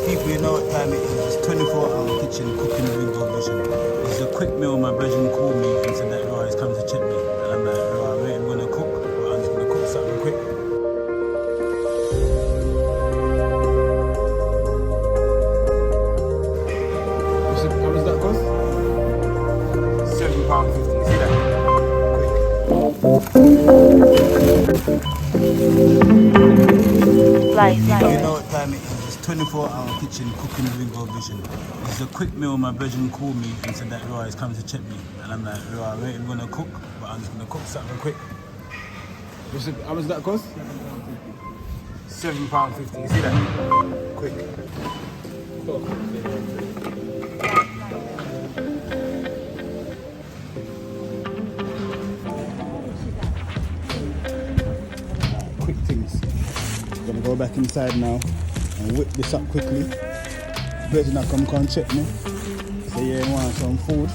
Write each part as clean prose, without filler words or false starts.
People, you know what time it is. It's 24-hour kitchen cooking with Go Vision. It's a quick meal. My brethren called me and said that he's come to check me. And I'm like, I ain't gonna cook, but I'm just gonna cook something quick. How much that cost? £7.50. See that? You know what time it is. It's 24-hour kitchen cooking with Go Vision. It's a quick meal. My brethren called me and said that he's come to check me. And I'm like, I ain't even gonna cook, but I'm just gonna cook something quick. How much that cost? £7.50. You see that? Quick. Quick things. Gonna go back inside now and whip this up quickly. Virgin come check me. Say yeah, you want some food.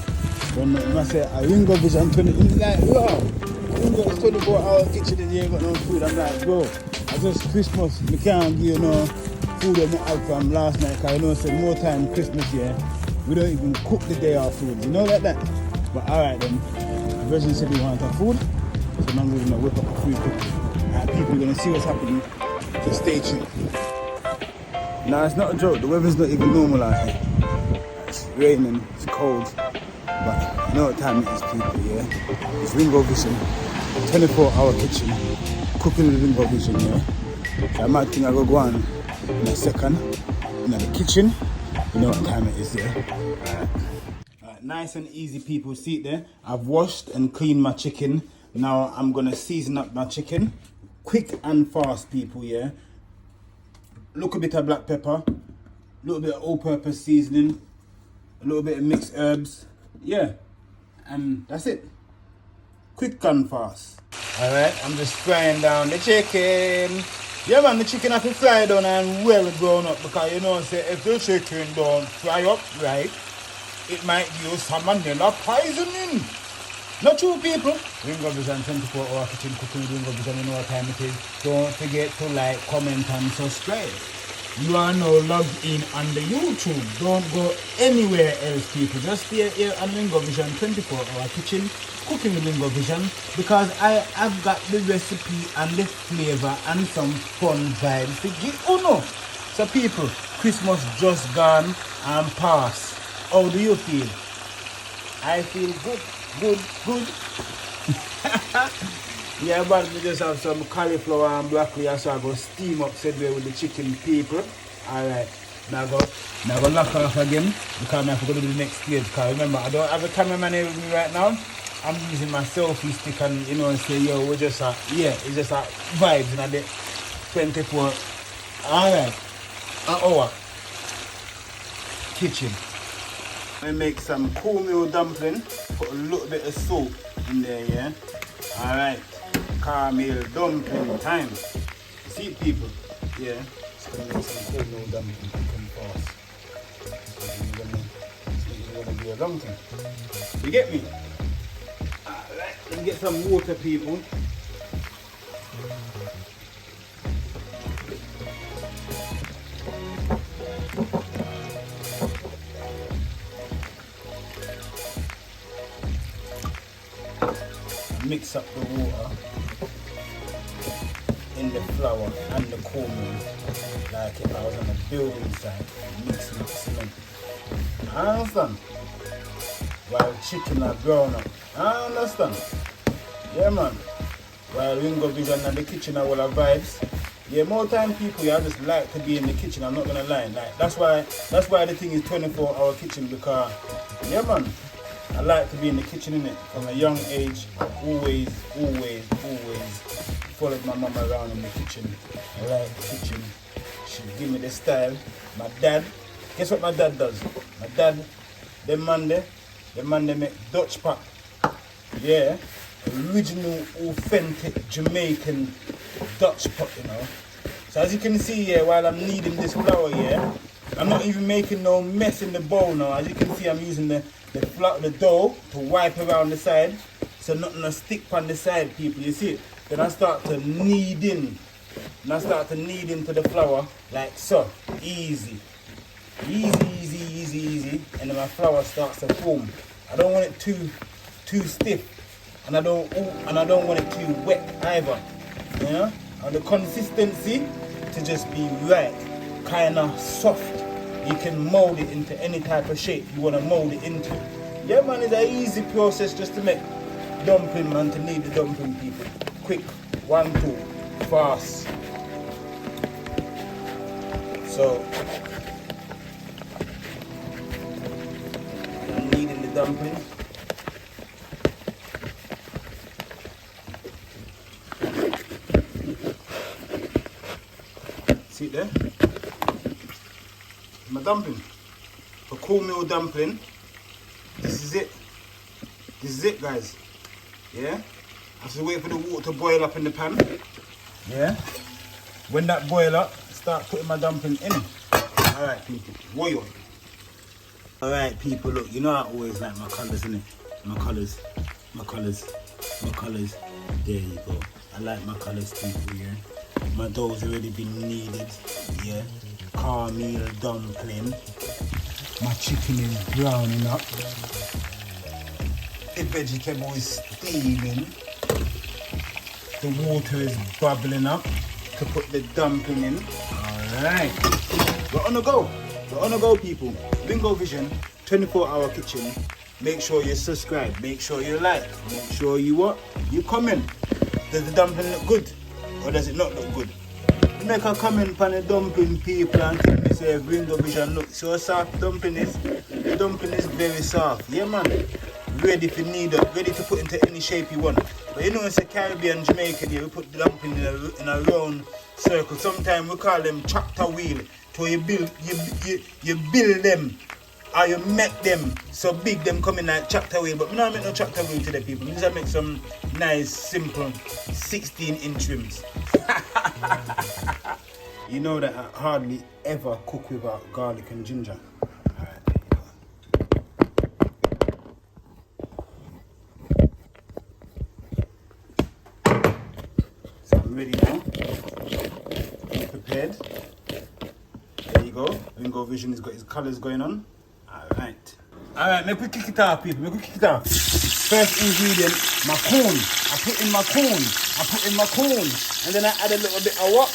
When I say I ring up Vision 20, he's like, wow, Ringo is 24-hour kitchen and you ain't got no food. I'm like, bro, I just Christmas, we can't give you no food that I had from last night, because you know say more time Christmas here. We don't even cook the day of food, you know like that? But alright then, Virgin said he wanted food, so now we're gonna whip up the food quickly. People are gonna see what's happening, so stay tuned. Nah, it's not a joke, the weather's not even normal out here. It's raining, it's cold, but you know what time it is, people, yeah? It's Ringo Vision, 24-hour kitchen, cooking with Ringo Vision, yeah? So I might think I go on in a second, in the kitchen, you know what time it is, yeah? Alright, nice and easy, people, see it there? I've washed and cleaned my chicken. Now I'm gonna season up my chicken, quick and fast, people, yeah? Look, a bit of black pepper, a little bit of all-purpose seasoning, a little bit of mixed herbs, yeah, and that's it. Quick and fast. Alright, I'm just frying down the chicken. Yeah man, the chicken have to fry down and well brown up, because you know, say if the chicken don't fry up right, it might give salmonella poisoning. Not true, people. Ringo Vision 24-hour kitchen cooking with Ringo Vision, you know what time it is. Don't forget to like, comment and subscribe. You are now logged in on the YouTube. Don't go anywhere else, people. Just stay here on Ringo Vision 24-hour kitchen cooking with Ringo Vision, because I have got the recipe and the flavor and some fun vibes to give you know. So people, Christmas just gone and past. How do you feel? I feel good. Good. Yeah, but we just have some cauliflower and broccoli, so I go steam up said way with the chicken, people. Alright, now go lock off again, because I have to go to the next stage, because remember I don't have a cameraman here with me right now. I'm using my selfie stick and you know and say yo, we're just it's just vibes in the 24. Alright, an hour kitchen. I make some cornmeal dumpling, put a little bit of salt in there, yeah? Alright, caramel dumpling time. See people? Yeah, just gonna make some cornmeal dumpling quick and fast. It's gonna be a long time. You get me? Alright, let me get some water, people. Mix up the water in the flour and the cornmeal like if I was on a building site. Mix. I understand? While chicken are grown up. I understand? Yeah man. While Ringo Vision and the kitchen are all our vibes. Yeah, more time people, I just like to be in the kitchen, I'm not gonna lie. Like that's why the thing is 24-hour kitchen, because yeah man, I like to be in the kitchen, innit? From a young age, I've always followed my mum around in the kitchen. I like the kitchen. She give me the style. My dad, guess what my dad does? My dad, them man they make Dutch pot. Yeah, original, authentic Jamaican Dutch pot, you know. So as you can see here, while I'm kneading this flour here, I'm not even making no mess in the bowl now. As you can see, I'm using the dough to wipe around the side, so nothing will stick on the side, people. You see it? Then I start to knead in. And I start to knead into the flour like so. Easy. Easy. And then my flour starts to form. I don't want it too stiff. And I don't want it too wet either. You know? And the consistency to just be right. Kinda soft. You can mold it into any type of shape you want to mold it into. Yeah man, it's an easy process just to make dumpling, man, to knead the dumpling, people. Quick, 1, 2, fast. So I'm kneading the dumpling. See it there? My dumpling. For cornmeal dumpling, this is it. This is it, guys. Yeah? I have to wait for the water to boil up in the pan. Yeah? When that boil up, start putting my dumpling in. Alright, people. Boil. Alright, people, look, you know I always like my colours, innit? My colours. There you go. I like my colours, people, yeah? My dough's already been kneaded, yeah? Cornmeal dumpling. My chicken is browning up. The vegetable is steaming. The water is bubbling up to put the dumpling in. Alright. We're on the go. We're on the go, people. Bingo Vision, 24-hour kitchen. Make sure you subscribe. Make sure you like. Make sure you what? You comment. Does the dumpling look good? Or does it not look good? Make a comment on the dumpling, people, and tell me say Bingo Vision look so soft dumpling is. The dumpling is very soft. Yeah man. Ready for knead up, ready to put into any shape you want. But you know it's a Caribbean, Jamaican here, we put the dumpling in a round circle. Sometimes we call them tractor wheel. So you build them or you make them so big them coming like tractor wheel. But we don't make no tractor wheel today, people. We just make some nice, simple 16-inch rims. You know that I hardly ever cook without garlic and ginger. Ready now. Be prepared. There you go. Bingo Vision has got his colours going on. Alright. Alright, make we kick it off, people. Make we kick it off. First ingredient, my corn. I put in my corn. And then I add a little bit of what?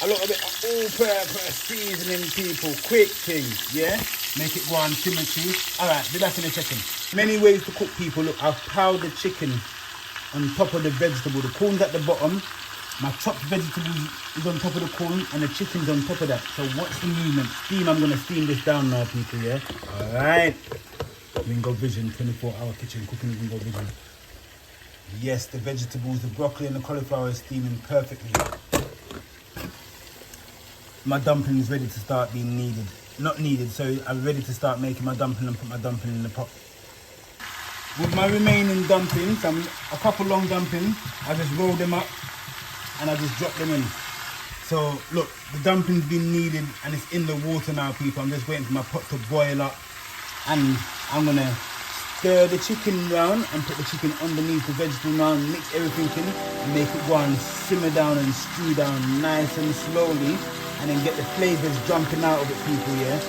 A little bit of all-purpose seasoning, people. Quick thing, yeah? Make it go on symmetry. Alright, be back in a second. Many ways to cook, people. Look, I've piled the chicken on top of the vegetable. The corn's at the bottom. My chopped vegetables is on top of the corn and the chicken's on top of that. So what's the movement? Steam, I'm gonna steam this down now, people, yeah? Alright. Bingo Vision, 24-hour kitchen, cooking with Bingo Vision. Yes, the vegetables, the broccoli and the cauliflower is steaming perfectly. My dumpling is ready to start being kneaded. Not kneaded, so I'm ready to start making my dumpling and put my dumpling in the pot. With my remaining dumplings, a couple long dumplings, I just roll them up and I just drop them in. So look, the dumpling's been kneaded and it's in the water now, people. I'm just waiting for my pot to boil up and I'm gonna stir the chicken down and put the chicken underneath the vegetable now and mix everything in and make it go and simmer down and stew down nice and slowly and then get the flavors jumping out of it, people, yeah?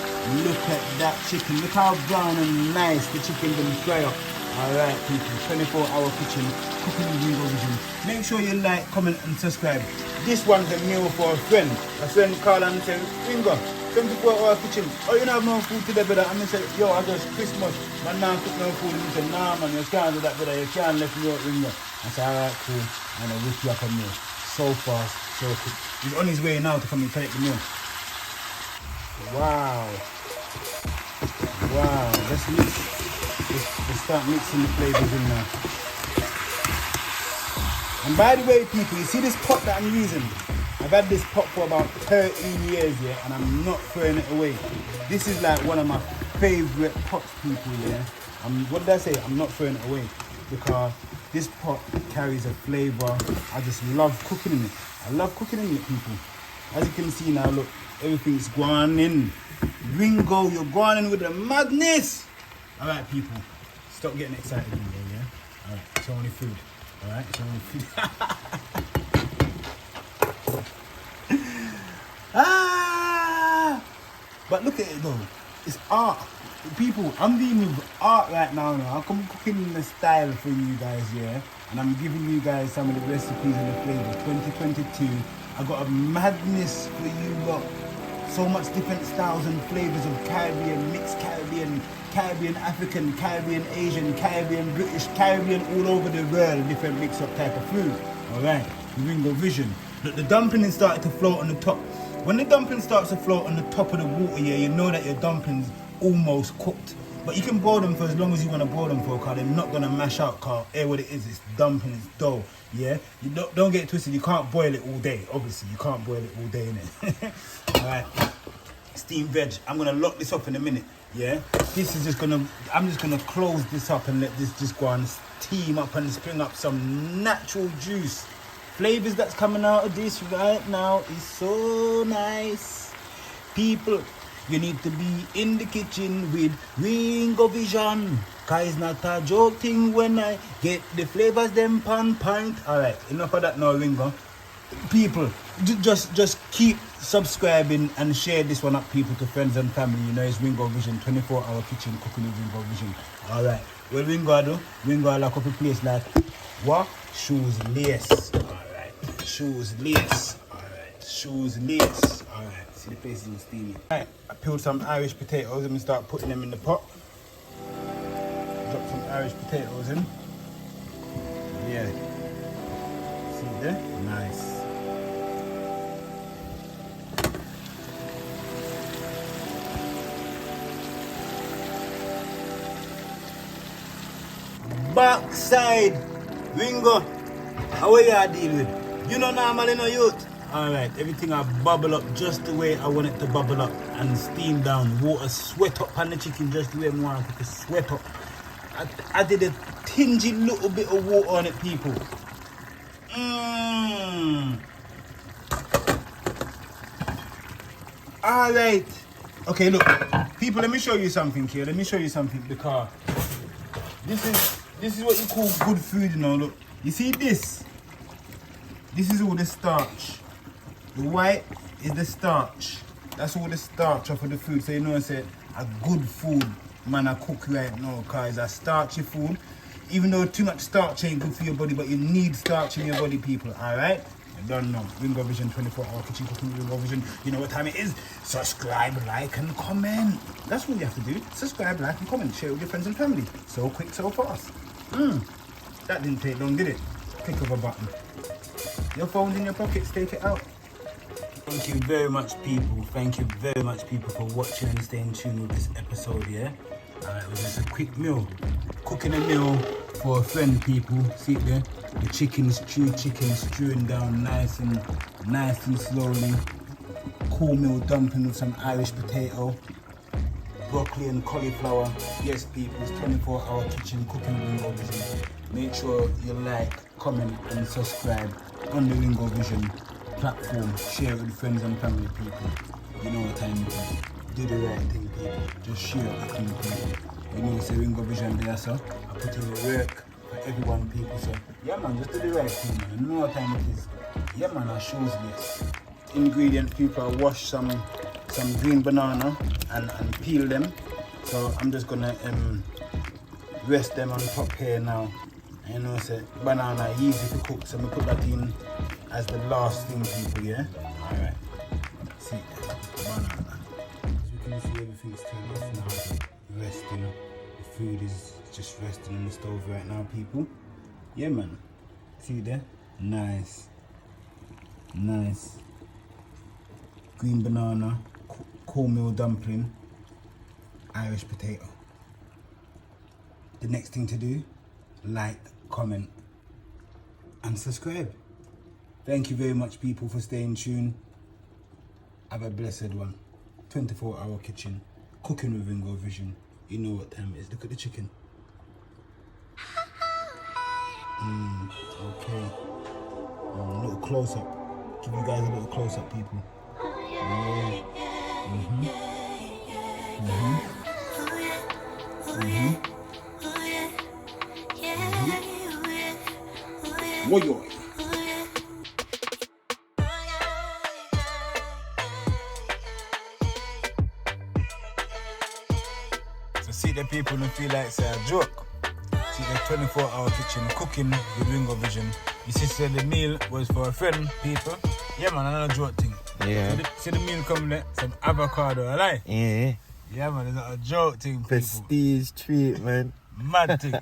Look at that chicken. Look how brown and nice the chicken can fry up. Alright, people, 24-hour kitchen, cooking with Bingo Vision. Make sure you like, comment and subscribe. This one's a meal for a friend. A friend called and said, Bingo, 24-hour kitchen. Oh, you don't have no food today, brother? And I said, yo, I just Christmas. Man, now cook no food. And he said, nah, man, you can't do that, brother. You can't let me out, Bingo. I said, alright, cool. And I whip you up a meal. So fast, so quick. He's on his way now to come and collect the meal. Wow. Wow, let's mix. Let's start mixing the flavors in now. And by the way, people, you see this pot that I'm using? I've had this pot for about 13 years, yeah, and I'm not throwing it away. This is like one of my favourite pots, people, yeah. What did I say? I'm not throwing it away because this pot carries a flavour. I just love cooking in it. I love cooking in it, people. As you can see now, look, everything's going in. Ringo, you're going in with the madness. Alright, people, stop getting excited, yeah? Alright, it's only food. Alright, so ah! But look at it though. It's art. People, I'm dealing with art right now. I'm cooking in the style for you guys, yeah? And I'm giving you guys some of the recipes and the flavors. 2022, I got a madness for you lot. So much different styles and flavors of Caribbean, mixed Caribbean, Caribbean African, Caribbean Asian, Caribbean British, Caribbean all over the world, different mix up type of food. Alright, Ringo Vision. Look, the dumpling is starting to float on the top. When the dumpling starts to float on the top of the water, yeah, you know that your dumpling's almost cooked. But you can boil them for as long as you want to boil them for, because they're not going to mash out, because what it is, it's dumpling, it's dough, yeah? You don't get it twisted, you can't boil it all day, obviously, you can't boil it all day, innit? Alright, steamed veg, I'm going to lock this up in a minute, yeah? This is just going to, I'm just going to close this up and let this just go and steam up and spring up some natural juice. Flavors that's coming out of this right now is so nice. People, you need to be in the kitchen with Ringo Vision. Cause it's not a joke thing when I get the flavors them pan pint. Alright, enough of that now, Ringo. People, just keep subscribing and share this one up, people, to friends and family. You know, it's Ringo Vision, 24-hour kitchen cooking with Ringo Vision. Alright, well, Ringo do? Ringo lock up a place like what? Shoes, lace. Alright, shoes, lace. Alright, shoes, lace. Alright. The place is steamy. Right, I peeled some Irish potatoes and we start putting them in the pot. Drop some Irish potatoes in. Yeah. See there? Nice. Backside. Ringo. How are you deal with? You know normally no youth. Alright, everything I bubble up just the way I want it to bubble up and steam down. Water sweat up on the chicken just the way I want it to sweat up. I did a tingy little bit of water on it, people. Alright. Okay, look. People, let me show you something here. Let me show you something, because this is what you call good food, you know. Look. You see this? This is all the starch. The white is the starch. That's all the starch of the food. So you know, I said a good food man I cook right now, because it's a starchy food. Even though too much starch ain't good for your body, but you need starch in your body, people. Alright? You don't know. Ringo Vision, 24-hour kitchen cooking with Ringo Vision. You know what time it is? Subscribe, like, and comment. That's what you have to do. Subscribe, like, and comment. Share with your friends and family. So quick, so fast. That didn't take long, did it? Click of a button. Your phone's in your pockets, take it out. Thank you very much, people. Thank you very much, people, for watching and staying tuned with this episode, yeah? It was just a quick meal. Cooking a meal for a friend, people. See it there? The chicken stewing down nice and slowly. Cool meal dumpling with some Irish potato, broccoli and cauliflower. Yes, people, it's 24-hour kitchen cooking with Ringo Vision. Make sure you like, comment, and subscribe on the Ringo Vision platform. Share it with friends and family, people. You know what time it is. Do the right thing, people. Just share it with people. You know, it's a Ringo Vision there, so I put in the work for everyone, people. So yeah, man, just do the right thing, man. You know what time it is. Yeah, man, our shoes list. Ingredients, people. I wash some green banana and peel them. So I'm just gonna rest them on top here now. You know, say banana easy to cook, so we put that in as the last thing, people, yeah? Alright. See, banana. As you can see, everything's turned off now. Resting. The food is just resting on the stove right now, people. Yeah, man. See there? Nice. Nice. Green banana, cornmeal dumpling, Irish potato. The next thing to do, like, comment, and subscribe. Thank you very much, people, for staying tuned. Have a blessed one. 24-hour kitchen, cooking with Ringo Vision. You know what time it is. Look at the chicken. Okay. A little close up. Give you guys a little close up, people. Yeah. Woyo. So see the people who feel like it's a joke. See the 24-hour kitchen cooking with Ringo Vision. You see the meal was for a friend, people. Yeah man, another joke thing. Yeah. See the meal coming there, some avocado, alright? Yeah. Yeah man, it's not a joke thing, people. Prestige treatment. Mad thing.